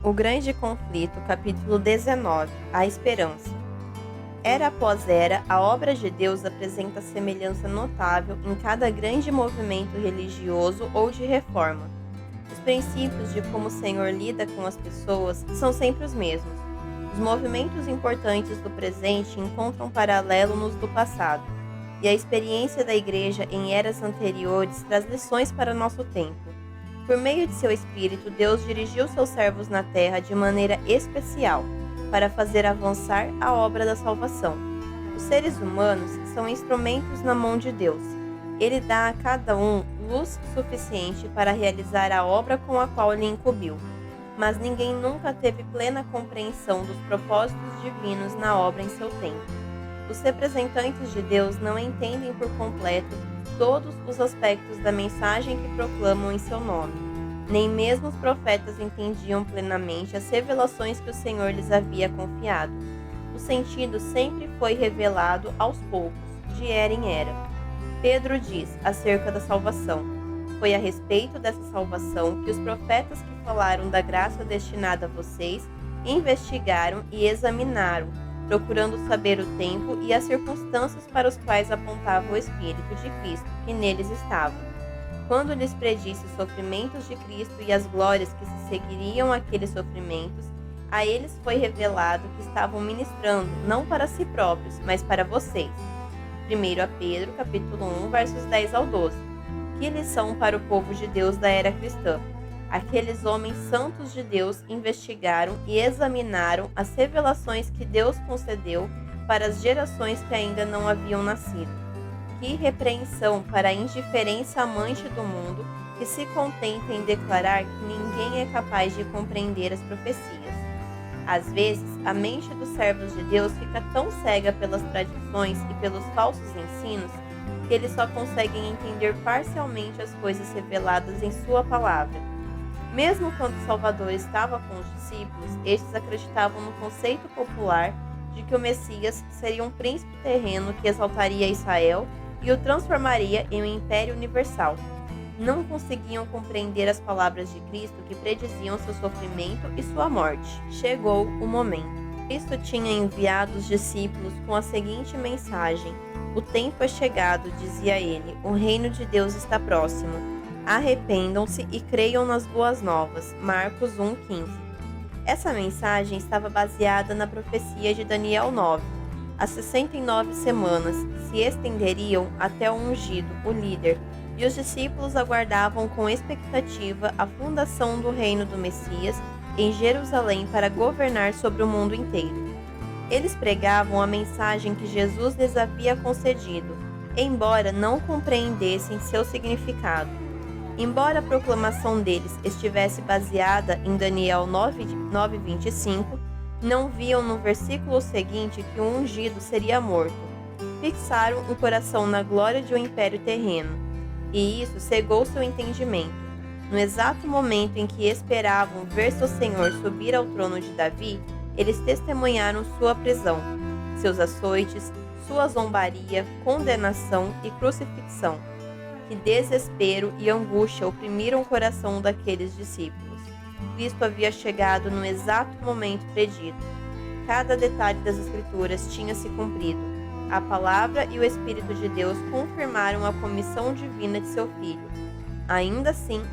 O Grande Conflito, capítulo 19. A Esperança. Era após era, a obra de Deus apresenta semelhança notável em cada grande movimento religioso ou de reforma. Os princípios de como o Senhor lida com as pessoas são sempre os mesmos. Os movimentos importantes do presente encontram paralelo nos do passado, e a experiência da Igreja em eras anteriores traz lições para nosso tempo. Por meio de seu Espírito, Deus dirigiu seus servos na terra de maneira especial, para fazer avançar a obra da salvação. Os seres humanos são instrumentos na mão de Deus. Ele dá a cada um luz suficiente para realizar a obra com a qual lhe incumbiu. Mas ninguém nunca teve plena compreensão dos propósitos divinos na obra em seu tempo. Os representantes de Deus não entendem por completo todos os aspectos da mensagem que proclamam em seu nome. Nem mesmo os profetas entendiam plenamente as revelações que o Senhor lhes havia confiado. O sentido sempre foi revelado aos poucos, de era em era. Pedro diz acerca da salvação: foi a respeito dessa salvação que os profetas que falaram da graça destinada a vocês investigaram e examinaram, procurando saber o tempo e as circunstâncias para os quais apontava o Espírito de Cristo que neles estava. Quando lhes predisse os sofrimentos de Cristo e as glórias que se seguiriam àqueles sofrimentos, a eles foi revelado que estavam ministrando não para si próprios, mas para vocês. 1 Pedro, capítulo 1, versos 10 ao 12. Que lição para o povo de Deus da era cristã! Aqueles homens santos de Deus investigaram e examinaram as revelações que Deus concedeu para as gerações que ainda não haviam nascido. Que repreensão para a indiferença amante do mundo que se contenta em declarar que ninguém é capaz de compreender as profecias. Às vezes, a mente dos servos de Deus fica tão cega pelas tradições e pelos falsos ensinos que eles só conseguem entender parcialmente as coisas reveladas em sua palavra. Mesmo quando o Salvador estava com os discípulos, estes acreditavam no conceito popular de que o Messias seria um príncipe terreno que exaltaria Israel e o transformaria em um império universal. Não conseguiam compreender as palavras de Cristo que prediziam seu sofrimento e sua morte. Chegou o momento. Cristo tinha enviado os discípulos com a seguinte mensagem: o tempo é chegado, dizia ele, o reino de Deus está próximo. Arrependam-se e creiam nas boas novas. Marcos 1,15. Essa mensagem estava baseada na profecia de Daniel 9. As 69 semanas se estenderiam até o ungido, o líder, e os discípulos aguardavam com expectativa a fundação do reino do Messias em Jerusalém para governar sobre o mundo inteiro. Eles pregavam a mensagem que Jesus lhes havia concedido, embora não compreendessem seu significado. Embora a proclamação deles estivesse baseada em Daniel 9:25, não viam no versículo seguinte que o ungido seria morto. Fixaram o coração na glória de um império terreno, e isso cegou seu entendimento. No exato momento em que esperavam ver seu Senhor subir ao trono de Davi, eles testemunharam sua prisão, seus açoites, sua zombaria, condenação e crucifixão. Que desespero e angústia oprimiram o coração daqueles discípulos. Cristo havia chegado no exato momento predito. Cada detalhe das Escrituras tinha se cumprido. A palavra e o Espírito de Deus confirmaram a comissão divina de seu Filho. Ainda assim,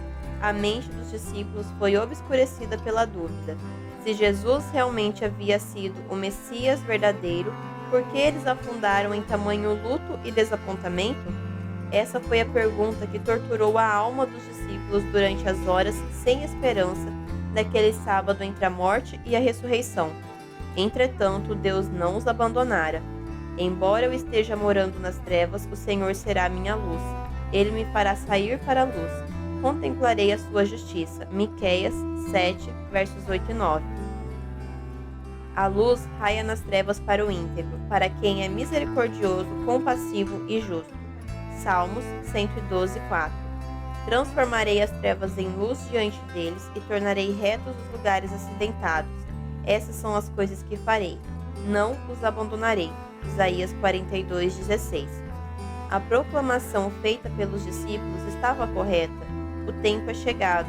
a mente dos discípulos foi obscurecida pela dúvida. Se Jesus realmente havia sido o Messias verdadeiro, por que eles afundaram em tamanho luto e desapontamento? Essa foi a pergunta que torturou a alma dos discípulos durante as horas sem esperança daquele sábado entre a morte e a ressurreição. Entretanto, Deus não os abandonara. Embora eu esteja morando nas trevas, o Senhor será minha luz. Ele me fará sair para a luz. Contemplarei a sua justiça. Miqueias 7, versos 8 e 9. A luz raia nas trevas para o íntegro, para quem é misericordioso, compassivo e justo. Salmos 112:4. Transformarei as trevas em luz diante deles e tornarei retos os lugares acidentados. Essas são as coisas que farei. Não os abandonarei. Isaías 42:16. A proclamação feita pelos discípulos estava correta. O tempo é chegado.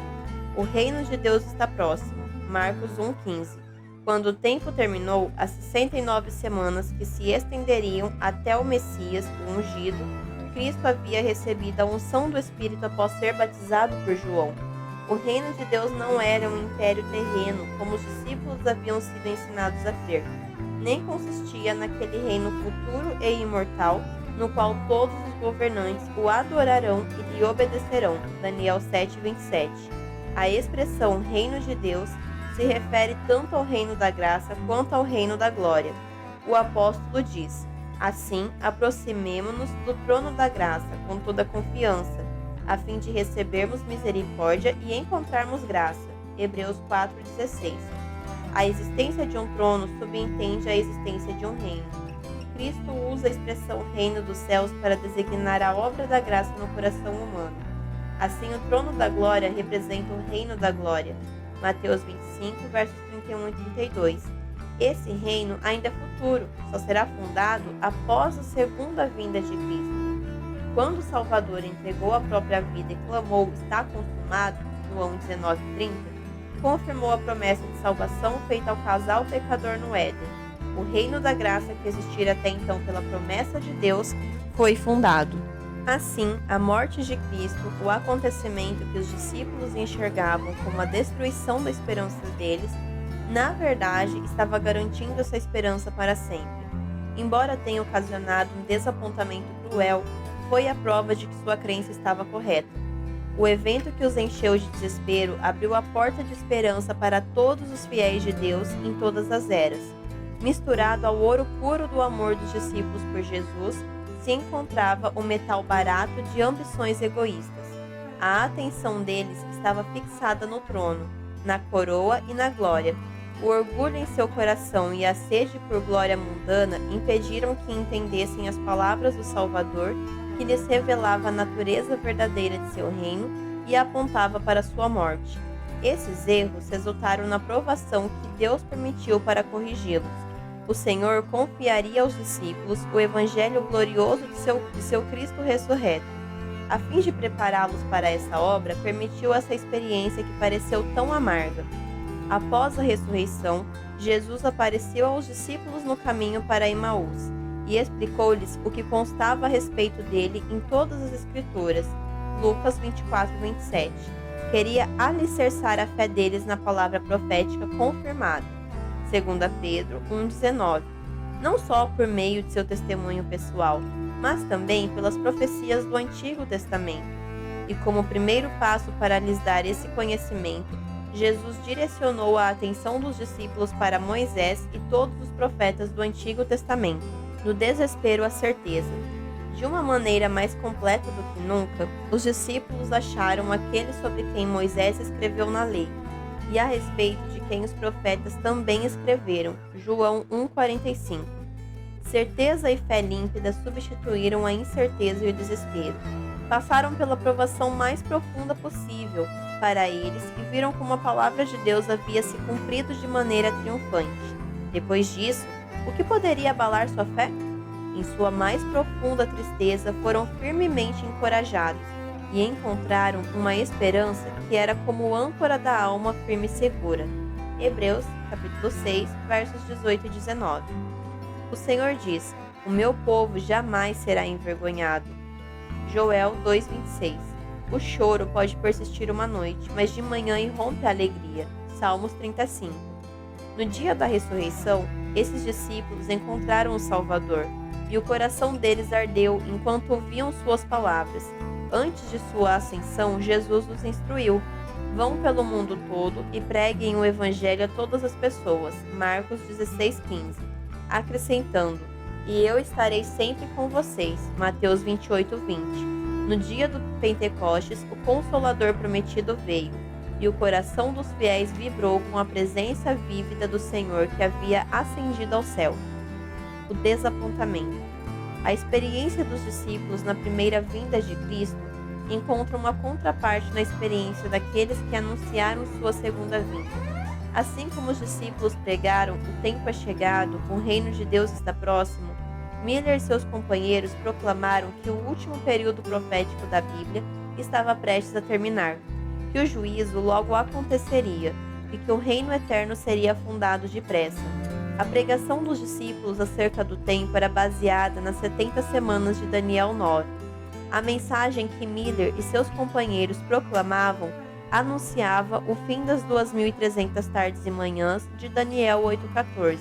O reino de Deus está próximo. Marcos 1,15. Quando o tempo terminou, as 69 semanas que se estenderiam até o Messias, o ungido, Cristo havia recebido a unção do Espírito após ser batizado por João. O reino de Deus não era um império terreno, como os discípulos haviam sido ensinados a crer, nem consistia naquele reino futuro e imortal, no qual todos os governantes o adorarão e lhe obedecerão. Daniel 7,27. A expressão reino de Deus se refere tanto ao reino da graça quanto ao reino da glória. O apóstolo diz: assim, aproximemo-nos do trono da graça com toda confiança, a fim de recebermos misericórdia e encontrarmos graça. Hebreus 4,16. A existência de um trono subentende a existência de um reino. Cristo usa a expressão reino dos céus para designar a obra da graça no coração humano. Assim, o trono da glória representa o reino da glória. Mateus 25, versos 31 e 32. Esse reino ainda é futuro, só será fundado após a segunda vinda de Cristo. Quando o Salvador entregou a própria vida e clamou: está consumado, João 19,30, confirmou a promessa de salvação feita ao casal pecador no Éden. O reino da graça que existira até então pela promessa de Deus foi fundado. Assim, a morte de Cristo, o acontecimento que os discípulos enxergavam como a destruição da esperança deles, na verdade, estava garantindo essa esperança para sempre. Embora tenha ocasionado um desapontamento cruel, foi a prova de que sua crença estava correta. O evento que os encheu de desespero abriu a porta de esperança para todos os fiéis de Deus em todas as eras. Misturado ao ouro puro do amor dos discípulos por Jesus, se encontrava o metal barato de ambições egoístas. A atenção deles estava fixada no trono, na coroa e na glória. O orgulho em seu coração e a sede por glória mundana impediram que entendessem as palavras do Salvador, que lhes revelava a natureza verdadeira de seu reino e apontava para sua morte. Esses erros resultaram na provação que Deus permitiu para corrigi-los. O Senhor confiaria aos discípulos o evangelho glorioso de seu Cristo ressurreto. A fim de prepará-los para essa obra, permitiu essa experiência que pareceu tão amarga. Após a ressurreição, Jesus apareceu aos discípulos no caminho para Emaús e explicou-lhes o que constava a respeito dele em todas as Escrituras. Lucas 24:27. Queria alicerçar a fé deles na palavra profética confirmada. 2 Pedro 1,19. Não só por meio de seu testemunho pessoal, mas também pelas profecias do Antigo Testamento. E como primeiro passo para lhes dar esse conhecimento, Jesus direcionou a atenção dos discípulos para Moisés e todos os profetas do Antigo Testamento, do desespero à certeza. De uma maneira mais completa do que nunca, os discípulos acharam aquele sobre quem Moisés escreveu na lei, e a respeito de quem os profetas também escreveram, João 1,45. Certeza e fé límpida substituíram a incerteza e o desespero. Passaram pela provação mais profunda possível para eles e viram como a palavra de Deus havia se cumprido de maneira triunfante. Depois disso, o que poderia abalar sua fé? Em sua mais profunda tristeza, foram firmemente encorajados e encontraram uma esperança que era como âncora da alma firme e segura. Hebreus, capítulo 6, versos 18 e 19. O Senhor diz: o meu povo jamais será envergonhado. Joel 2,26. O choro pode persistir uma noite, mas de manhã irrompe a alegria. Salmos 35. No dia da ressurreição, esses discípulos encontraram o Salvador, e o coração deles ardeu enquanto ouviam suas palavras. Antes de sua ascensão, Jesus os instruiu: vão pelo mundo todo e preguem o evangelho a todas as pessoas. Marcos 16,15. Acrescentando: e eu estarei sempre com vocês. Mateus 28:20. No dia do Pentecostes, o Consolador prometido veio, e o coração dos fiéis vibrou com a presença vívida do Senhor que havia ascendido ao céu. O desapontamento. A experiência dos discípulos na primeira vinda de Cristo encontra uma contraparte na experiência daqueles que anunciaram sua segunda vinda. Assim como os discípulos pregaram: o tempo é chegado, o reino de Deus está próximo, Miller e seus companheiros proclamaram que o último período profético da Bíblia estava prestes a terminar, que o juízo logo aconteceria. e que o reino eterno seria fundado depressa. A pregação dos discípulos acerca do tempo era baseada nas 70 semanas de Daniel 9. A mensagem que Miller e seus companheiros proclamavam anunciava o fim das 2.300 tardes e manhãs de Daniel 8,14,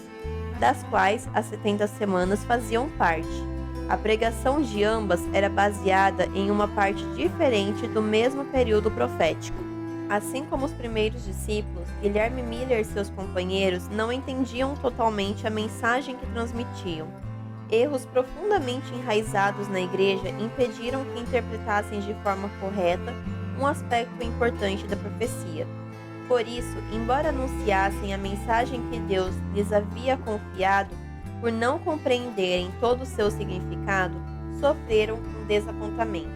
das quais as 70 semanas faziam parte. A pregação de ambas era baseada em uma parte diferente do mesmo período profético. Assim como os primeiros discípulos, Guilherme Miller e seus companheiros não entendiam totalmente a mensagem que transmitiam. Erros profundamente enraizados na igreja impediram que interpretassem de forma correta um aspecto importante da profecia. Por isso, embora anunciassem a mensagem que Deus lhes havia confiado, por não compreenderem todo o seu significado, sofreram um desapontamento.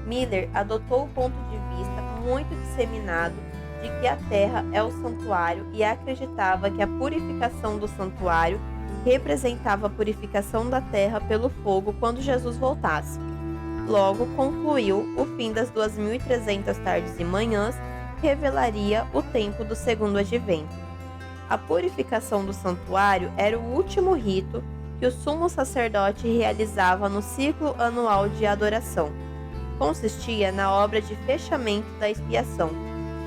Miller adotou o ponto de vista muito disseminado de que a terra é o santuário e acreditava que a purificação do santuário representava a purificação da terra pelo fogo quando Jesus voltasse. Logo, concluiu, o fim das 2.300 tardes e manhãs revelaria o tempo do segundo advento. A purificação do santuário era o último rito que o sumo sacerdote realizava no ciclo anual de adoração. Consistia na obra de fechamento da expiação,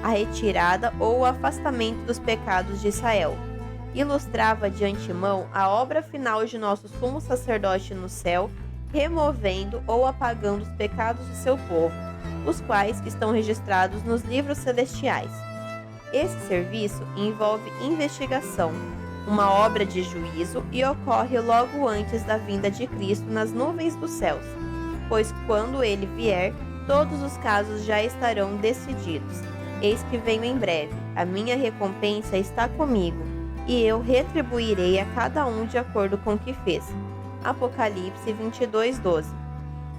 a retirada ou o afastamento dos pecados de Israel. Ilustrava de antemão a obra final de nosso sumo sacerdote no céu, removendo ou apagando os pecados de seu povo, os quais estão registrados nos livros celestiais. Esse serviço envolve investigação, uma obra de juízo, e ocorre logo antes da vinda de Cristo nas nuvens dos céus, pois quando ele vier, todos os casos já estarão decididos. Eis que venho em breve, a minha recompensa está comigo, e eu retribuirei a cada um de acordo com o que fez. Apocalipse 22:12.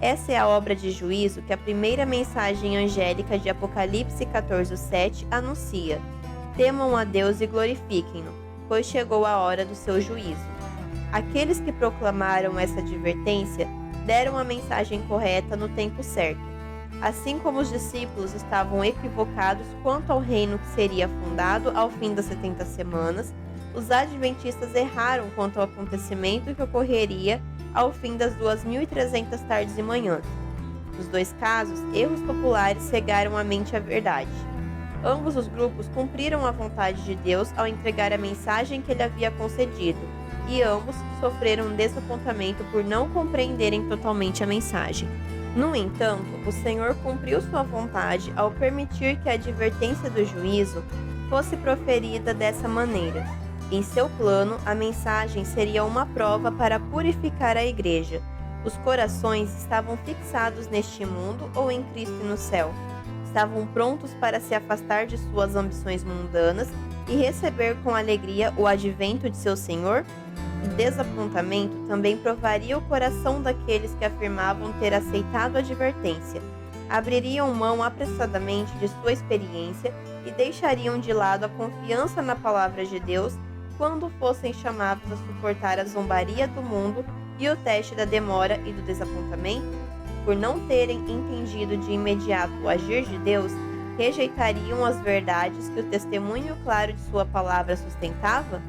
Essa é a obra de juízo que a primeira mensagem angélica de Apocalipse 14:7 anuncia. Temam a Deus e glorifiquem-no, pois chegou a hora do seu juízo. Aqueles que proclamaram essa advertência deram a mensagem correta no tempo certo. Assim como os discípulos estavam equivocados quanto ao reino que seria fundado ao fim das 70 semanas, os adventistas erraram quanto ao acontecimento que ocorreria ao fim das 2.300 tardes e manhãs. Nos dois casos, erros populares cegaram a mente à verdade. Ambos os grupos cumpriram a vontade de Deus ao entregar a mensagem que ele havia concedido, e ambos sofreram um desapontamento por não compreenderem totalmente a mensagem. No entanto, o Senhor cumpriu sua vontade ao permitir que a advertência do juízo fosse proferida dessa maneira. Em seu plano, a mensagem seria uma prova para purificar a igreja. Os corações estavam fixados neste mundo ou em Cristo e no céu. Estavam prontos para se afastar de suas ambições mundanas e receber com alegria o advento de seu Senhor? O desapontamento também provaria o coração daqueles que afirmavam ter aceitado a advertência. Abririam mão apressadamente de sua experiência e deixariam de lado a confiança na palavra de Deus quando fossem chamados a suportar a zombaria do mundo e o teste da demora e do desapontamento. Por não terem entendido de imediato o agir de Deus, rejeitariam as verdades que o testemunho claro de sua palavra sustentava?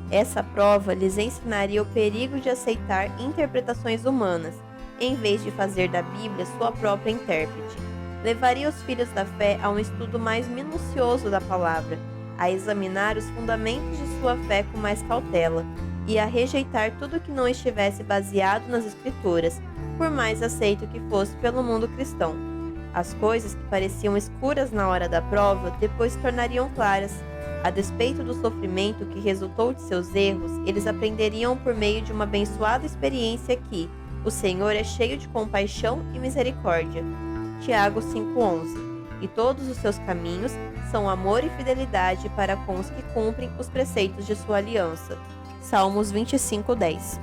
Essa prova lhes ensinaria o perigo de aceitar interpretações humanas, em vez de fazer da Bíblia sua própria intérprete. Levaria os filhos da fé a um estudo mais minucioso da palavra, a examinar os fundamentos de sua fé com mais cautela, e a rejeitar tudo que não estivesse baseado nas Escrituras, por mais aceito que fosse pelo mundo cristão. As coisas que pareciam escuras na hora da prova depois se tornariam claras. A despeito do sofrimento que resultou de seus erros, eles aprenderiam por meio de uma abençoada experiência que o Senhor é cheio de compaixão e misericórdia. Tiago 5:11. E todos os seus caminhos são amor e fidelidade para com os que cumprem os preceitos de sua aliança. Salmos 25:10.